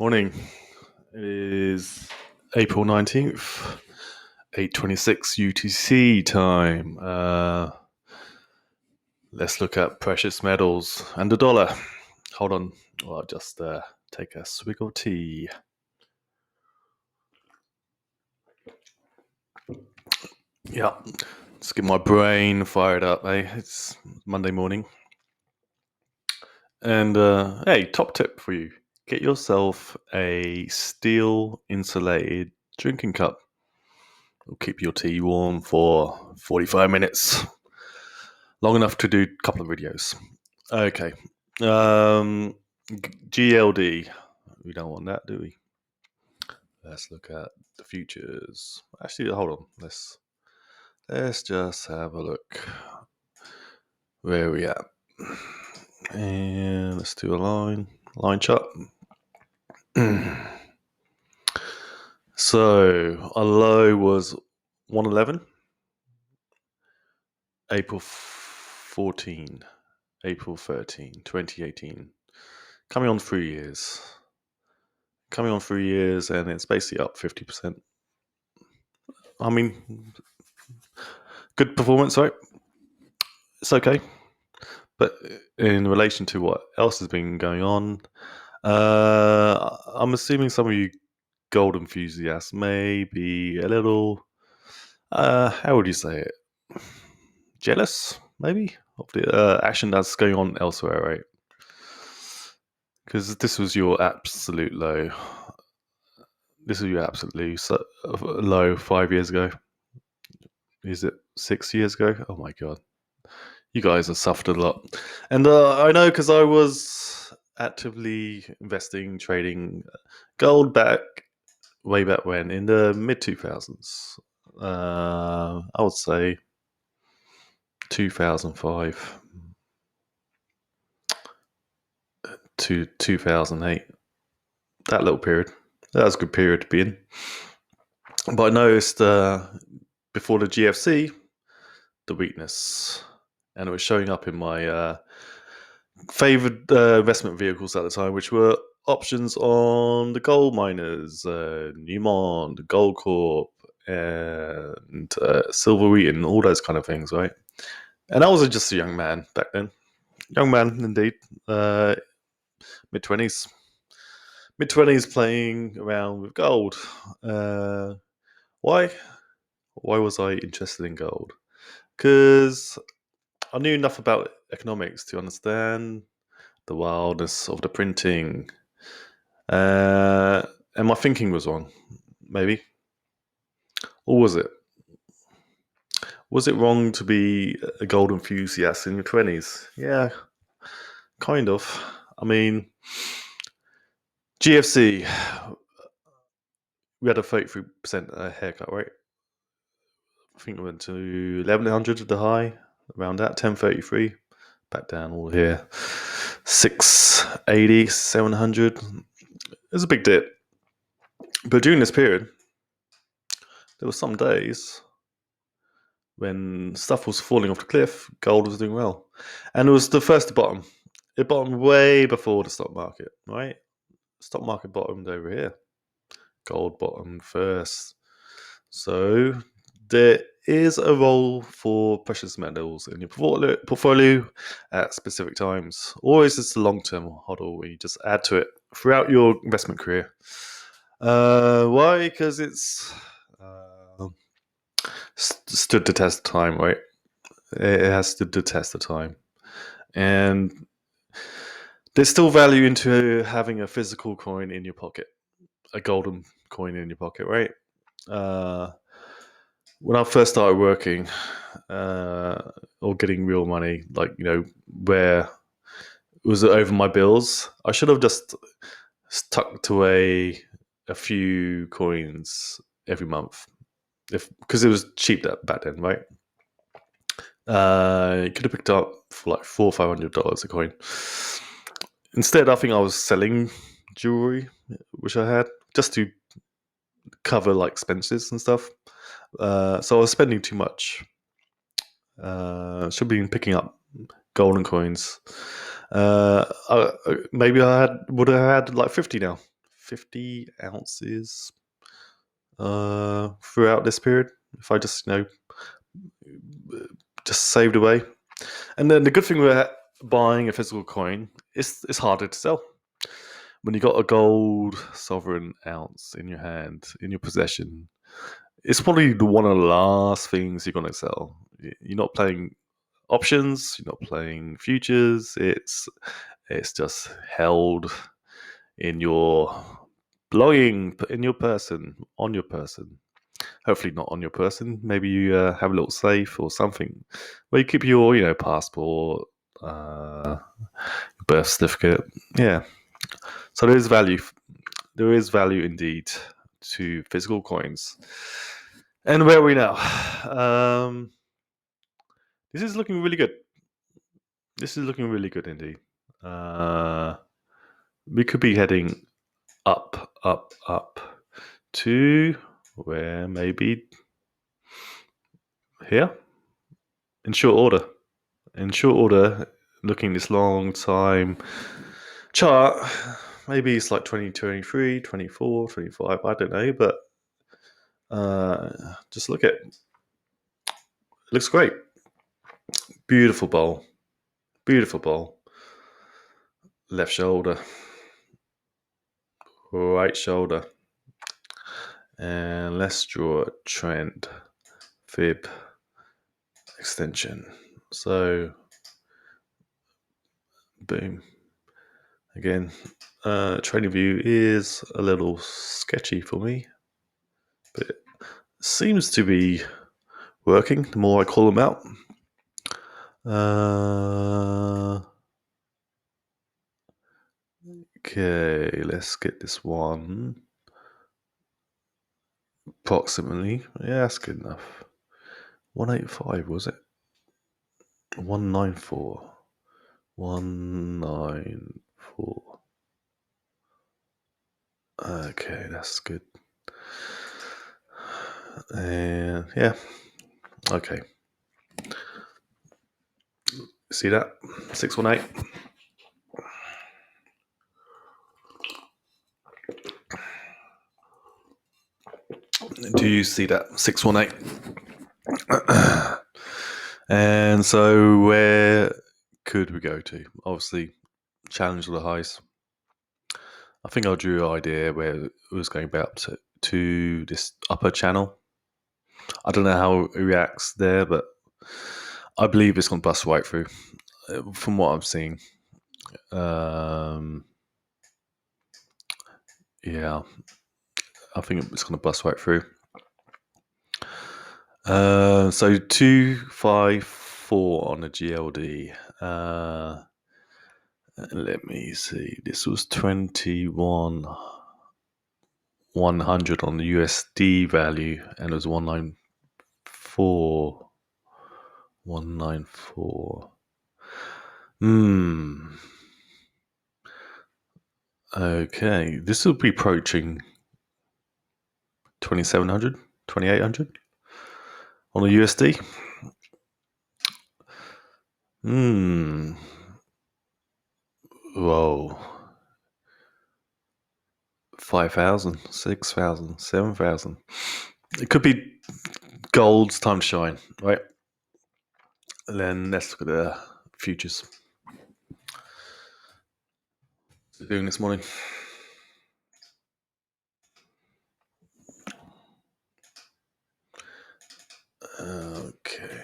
Morning. It is April 19th, 8:26 UTC time. Let's look at precious metals and the dollar. Hold on. I'll just take a swig of tea. Yeah, let's get my brain fired up, It's Monday morning. And hey, top tip for you. Get yourself a steel insulated drinking cup. It'll keep your tea warm for 45 minutes. Long enough to do a couple of videos. Okay. GLD. We don't want that, do we? Let's look at the futures. Actually, hold on. Let's just have a look. Where are we at? And let's do a line chart. So our low was 111. April 13, 2018. Coming on 3 years. And it's basically up 50%. I mean, good performance, right? It's okay. But in relation to what else has been going on, I'm assuming some of you gold enthusiasts may be a little, how would you say it? Jealous, maybe, of the action that's going on elsewhere, right? Because this was your absolute low. This was your absolute low 5 years ago. Is it 6 years ago? Oh my god. You guys have suffered a lot. And I know because I was actively investing, trading gold way back when, in the mid 2000s. I would say 2005 to 2008. That little period. That was a good period to be in. But I noticed before the GFC, the weakness. And it was showing up in my favored investment vehicles at the time, which were options on the gold miners, Newmont, Goldcorp, and Silver Wheat, and all those kind of things, right? And I was just a young man back then. Young man, indeed. Mid-20s. Mid-20s playing around with gold. Why? Why was I interested in gold? Because I knew enough about economics to understand the wildness of the printing. And my thinking was wrong, maybe. Or was it? Was it wrong to be a gold enthusiast in your 20s? Yeah, kind of. I mean, GFC, we had a 33% haircut, right? I think it went to 1100 at the high, around that, 1033. Back down all here. 680, 700. It was a big dip. But during this period, there were some days when stuff was falling off the cliff, gold was doing well. And it was the first to bottom. It bottomed way before the stock market, right? Stock market bottomed over here. Gold bottomed first. So there is a role for precious metals in your portfolio at specific times. Or is this a long-term hodl where you just add to it throughout your investment career? Why? Because it's stood the test of time, right? It has stood the test of time. And there's still value into having a physical coin in your pocket, a golden coin in your pocket, right? When I first started working or getting real money, like, where it was over my bills, I should have just tucked away a few coins every month, because it was cheap back then, right? You could have picked up for like $400-500 a coin. Instead, I think I was selling jewelry, which I had, just to cover like expenses and stuff. So I was spending too much. Should have been picking up golden coins. Maybe I would have had like 50 now. 50 ounces throughout this period. If I just just saved away. And then the good thing with buying a physical coin is it's harder to sell. When you got a gold sovereign ounce in your hand, in your possession, it's probably one of the last things you're gonna sell. You're not playing options, you're not playing futures. It's just held in your belonging, in your person, on your person. Hopefully not on your person. Maybe you have a little safe or something where you keep your, passport, birth certificate. Yeah. So there is value. There is value indeed to physical coins. And where are we now? This is looking really good. This is looking really good indeed. We could be heading up, up, up to where maybe here in short order. In short order, looking this long time chart, maybe it's like 2023, 24, 25, I don't know, but just look at it. Looks great. Beautiful bowl. Beautiful bowl. Left shoulder. Right shoulder. And let's draw a trend. Fib. Extension. So, boom. Again, trading view is a little sketchy for me, but it seems to be working the more I call them out. Okay, let's get this one approximately. Yeah, that's good enough. 185 was it? 194. 194. Okay, that's good. And yeah, okay. See that? 618. Do you see that? 618. And so where could we go to? Obviously, challenge the highs. I think I drew an idea where it was going back to this upper channel. I don't know how it reacts there, but I believe it's going to bust right through from what I'm seeing. Yeah, I think it's going to bust right through. So 254 on the GLD. Let me see. This was 21,100 on the USD value, and it was 194. 194. Okay, this will be approaching 2,700, 2,800 on the USD. Whoa. 5,000, 6,000, 7,000. It could be gold's time to shine, right? And then let's look at the futures. What's it doing this morning? Okay.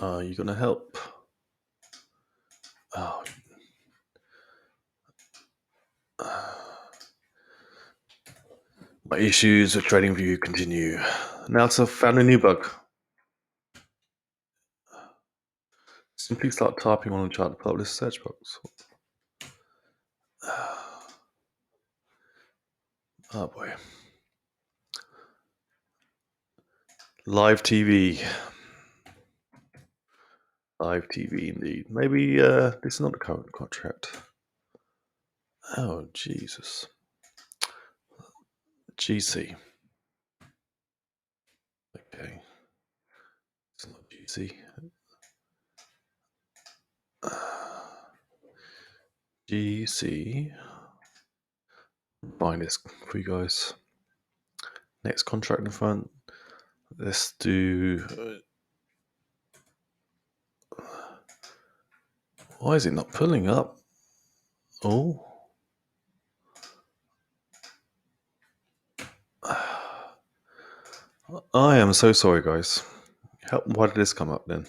Are you going to help? Oh. My issues with TradingView continue. Now I've found a new bug. Simply start typing on the chart to publish search box. Oh boy. Live TV. Live TV indeed. Maybe this is not a current contract. Oh Jesus. GC. Okay. It's not GC. GC. Buying this for you guys. Next contract in front. Let's do. Why is it not pulling up? Oh. I am so sorry, guys. Why did this come up then?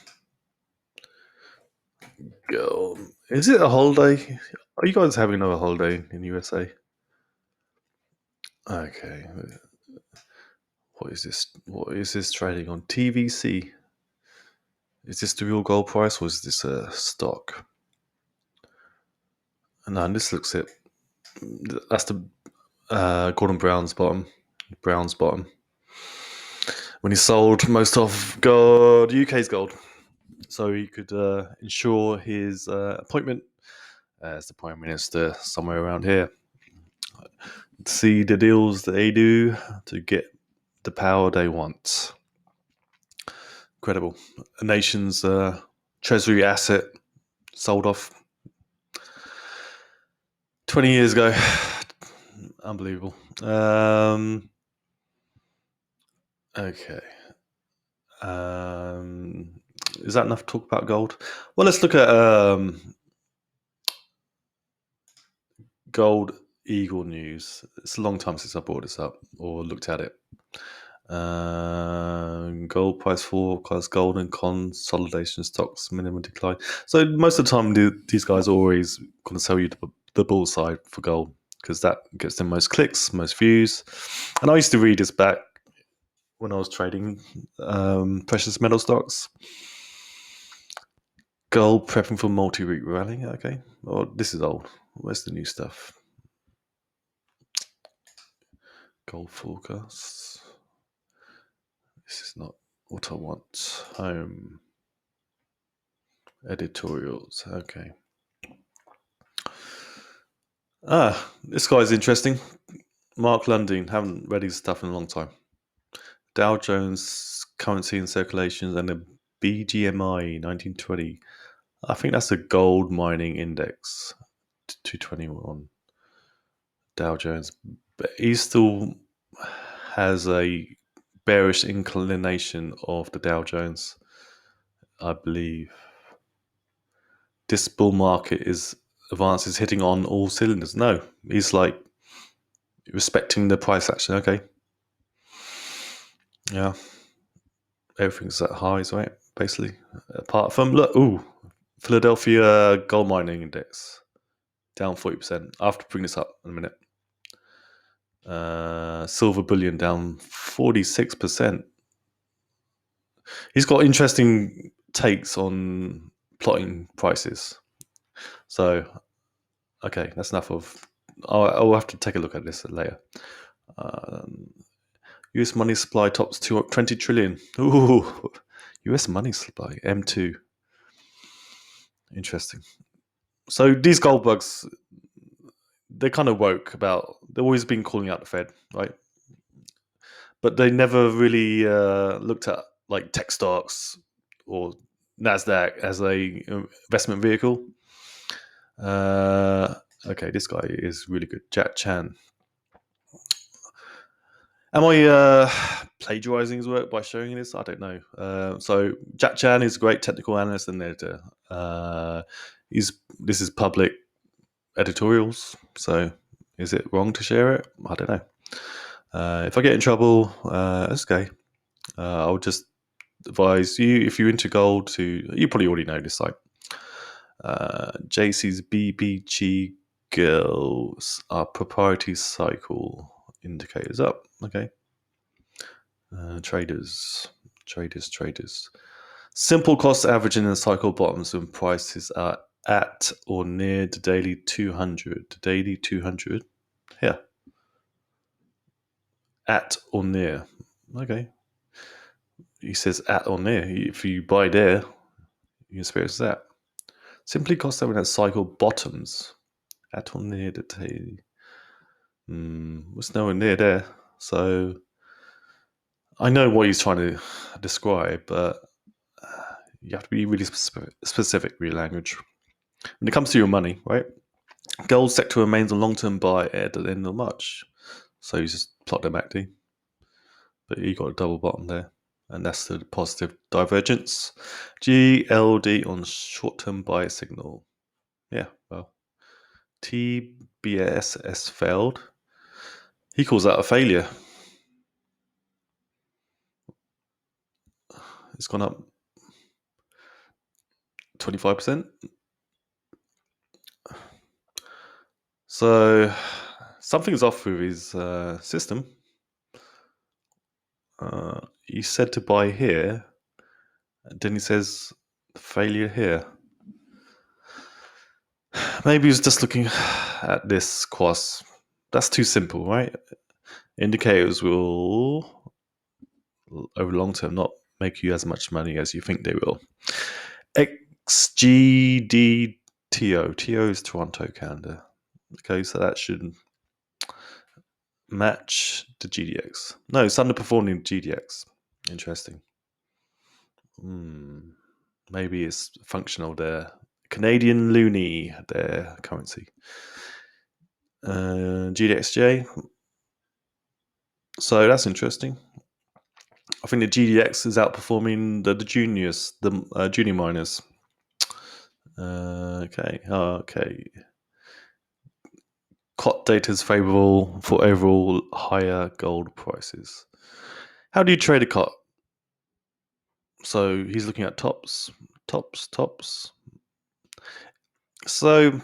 Go. Is it a holiday? Are you guys having another holiday in USA? Okay. What is this? What is this trading on? TVC. Is this the real gold price or is this a stock? No, this looks it. That's the Gordon Brown's bottom. Brown's bottom. When he sold most of UK's gold, so he could ensure his appointment as the Prime Minister somewhere around here. See the deals they do to get the power they want. Incredible. A nation's treasury asset sold off 20 years ago. Unbelievable. Okay. Is that enough to talk about gold? Well, let's look at Gold Eagle news. It's a long time since I brought this up or looked at it. Gold price forecast, gold and consolidation stocks minimum decline. So most of the time, these guys are always going to sell you the bull side for gold because that gets them most clicks, most views. And I used to read this back when I was trading precious metal stocks. Gold prepping for multi-week rally. Okay, well, this is old. Where's the new stuff? Gold forecasts. This is not what I want. Home. Editorials. Okay. This guy's interesting. Mark Lundin. Haven't read his stuff in a long time. Dow Jones currency and circulations and the BGMI 1920. I think that's the gold mining index. 221. Dow Jones. But he still has a bearish inclination of the Dow Jones, I believe. This bull market is hitting on all cylinders. No, he's like respecting the price action. Okay, yeah, everything's at highs, right? Basically, apart from Philadelphia gold mining index down 40%. I have to bring this up in a minute. Silver bullion down 46%. He's got interesting takes on plotting prices. So, okay, that's enough of. I'll have to take a look at this later. US money supply tops 20 trillion. Ooh, US money supply, M2. Interesting. So these gold bugs, they're kind of woke about, they've always been calling out the Fed, right? But they never really looked at like tech stocks or NASDAQ as a investment vehicle. Okay, this guy is really good. Jack Chan. Am I plagiarizing his work by showing this? I don't know. So Jack Chan is a great technical analyst and editor. This is public editorials. So is it wrong to share it? I don't know. If I get in trouble, that's okay. I'll just advise you, if you're into gold, you probably already know this site. JC's BPG girls are proprietary cycle indicators up. Okay. Traders. Simple cost averaging and cycle bottoms when prices are at or near the daily 200. The daily 200. Here. At or near. Okay. He says at or near. If you buy there, you experience that. Simply cost averaging and cycle bottoms. At or near the daily. What's nowhere near there. So I know what he's trying to describe, but you have to be really specific with your language. When it comes to your money, right? Gold sector remains a long-term buy at the end of March. So you just plot them MACD. But you got a double bottom there. And that's the positive divergence. GLD on short-term buy signal. Yeah, well, TBSS failed. He calls that a failure. It's gone up 25%. So something's off with his system. He said to buy here, and then he says failure here. Maybe he's just looking at this quas. That's too simple, right? Indicators will, over long term, not make you as much money as you think they will. XGDTO. TO is Toronto, Canada. Okay, so that should match the GDX. No, it's underperforming GDX. Interesting. Maybe it's functional there. Canadian loonie, their currency. GDXJ. So that's interesting. I think the GDX is outperforming the juniors, the junior miners. Okay. COT data is favorable for overall higher gold prices. How do you trade a COT? So he's looking at tops. So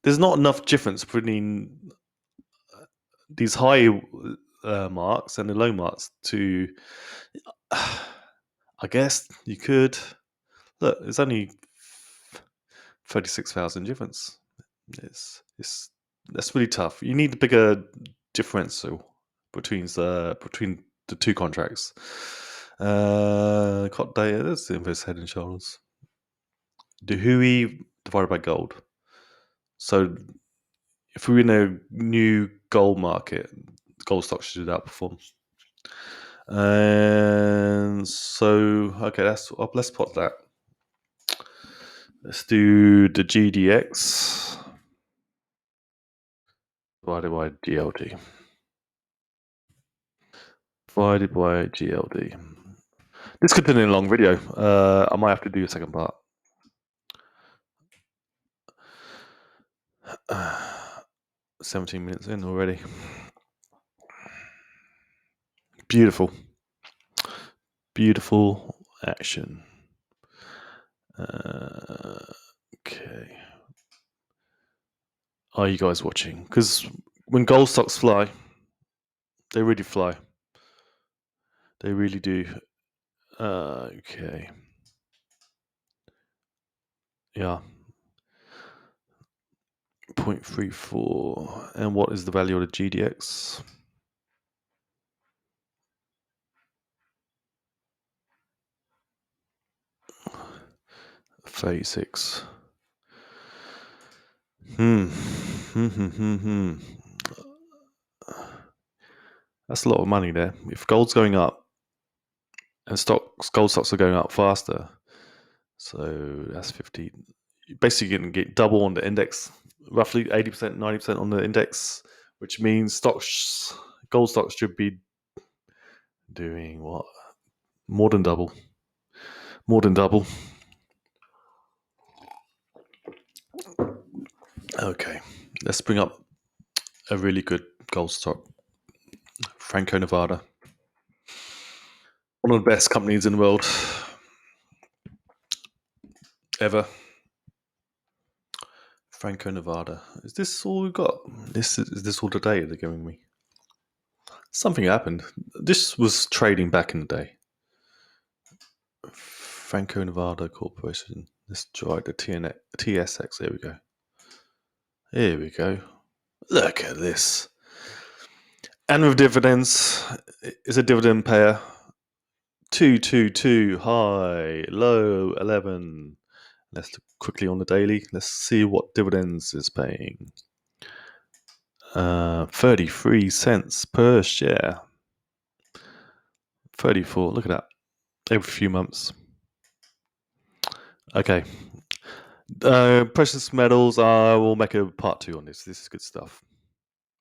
there's not enough difference between these high marks and the low marks to. I guess you could look. It's only 36,000 difference. It's that's really tough. You need a bigger differential between the two contracts. COT data. That's the inverse head and shoulders. The Hui divided by gold. So if we're in a new gold market, gold stocks should outperform. And so, okay, let's plot that. Let's do the GDX divided by GLD. Divided by GLD. This could have been a long video. I might have to do a second part. 17 minutes in already. Beautiful action. Okay. Are you guys watching? Because when gold stocks fly, they really fly. They really do. Okay. Yeah. 0.34. And what is the value of the GDX? $36. That's a lot of money there. If gold's going up and gold stocks are going up faster, so that's 50. You're basically going to get double on the index, roughly 80%, 90% on the index, which means gold stocks should be doing what? More than double. Okay, let's bring up a really good gold stock. Franco-Nevada. One of the best companies in the world ever. Franco-Nevada. Is this all we've got? Is this all the data they're giving me? Something happened. This was trading back in the day. Franco-Nevada Corporation. Let's try the TSX. There we go. Here we go. Look at this. And with dividends, is a dividend payer. 222 high, low 11. Let's look quickly on the daily. Let's see what dividends is paying. 33 cents per share. 34. Look at that. Every few months. Okay. Precious metals. I will make a part 2 on this. This is good stuff.